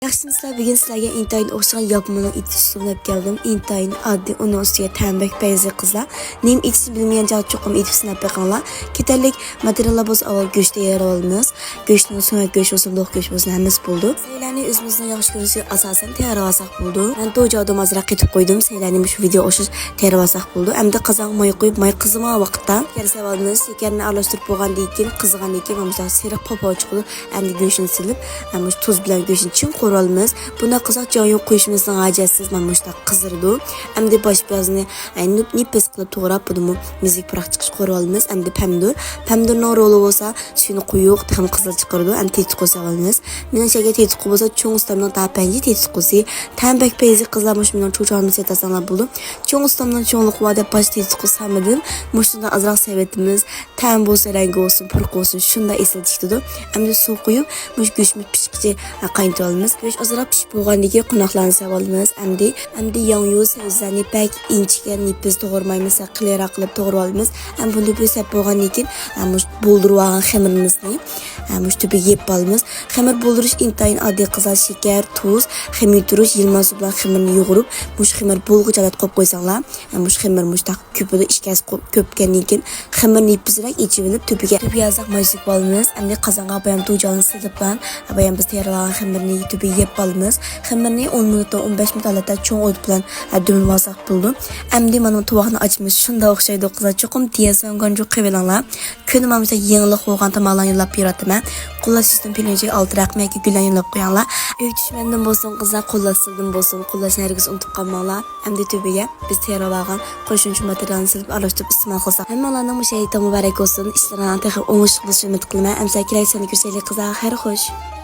Yaxşınızlar, bugün sizlerge intayın oxşan yapmanın itisini hep geldim. İntayın adli onun üstüge tembek beyzi kızlar. Neyim itisini bilmeyen cahit çokum itisini hep bekanlar. Keterlik materyallar boz aval göçte yer avalımız. Göçten sonra göç olsun, doğ göç olsun hemiz buldu. Seylerini özümüzden yaxşı görürsü asasen teyaravasak buldu. Ben doja adım azırak etip koydum. Seylerini şu video oşuz teyaravasak buldu. Hem de kazan may koyup may kızıma vakıtta. Gerisi avalımız şekerini arlaştırıp boğan deyken, kızıgan deyken. Mamışlar sirap papa çıkıldı. Hem de göçünü silip. Hem tuz bilen göçün için koralımız. Bunda kızak can yok koyuşumuzdan acitsiz mamışlar kızırdı. Hem de baş birazını nipes kılıp doğrap bunu müzik bırak çıkış koralımız. Hem de pemdur. Pemdur ne rolu olsa suyunu koyuq. Hem kızıl çıkardı. Hem tetik olsa avalımız. Benim şeker tetik olsa çoğun ustamdan daha penci tetik olsa. Tembek beyzi kızlarmış benim çocuğlarımız yatasanlar buldu. Çoğun ustamdan çoğunluk vade baş tetik olsamadım. Muştundan azrak sevdimiz. Tem olsa rengi olsun, pırk olsun. Şunda esiltikti. Hem de su koyup muş göçmüş pişkici kaynatıyoruz. Göç azırap pişip boğandaki qonaqlarını savalımız. Hem de yanıyor sözlerini pek inçiken nipes doğurmayımız. Qilera qilib doğuralımız. Hem bunu nipes hep boğandaki bulduruğan xemirimizni tübe yep balımız. Xemir bulduruş intayın adli qızal şeker, tuz, xemir duruş yılmaz bilan xemirini yoğurup muş xemir bulğu jalat qo'yib qo'ysanglar. Muş xemir muştaq köpüde işkaz köpkendan keyin xemir nipesrak ichibilib tübege yazaq majlik balımız. Hem de qazonga bayam tujalını silib bilan bayam biz tayyorlagan xemirni tübe yep balımız. Xemirni 10 minutdan 15 minut alata çoğun o't bilan dümülvasaq buldu. Hem de mana tuvaqni açmış. Şunda oxşaydı qızlar çoqum diyasan ganjo qevelanglar. Künüm amsa yenilik olgan tamalan yıllap yaratıma. Kullaşıştın pirinci altı raqmiyaki gülen yıllap qoyanlar. Öyküşmenden bolsun qızlar kullaşsıldım bolsun. Kullaşın herkes unutup qalmaqlar. Hem de tübege biz tayyorlagan qo'shimcha materialni silib aralashtirib iste'mol qilsak. Hammalarning bu şeytan muborak olsun. İşlerini texir o'ng'ishli bo'lishini umid qilaman. Amsa kerak seni ko'rsaylik qizlar, xayr xo'sh.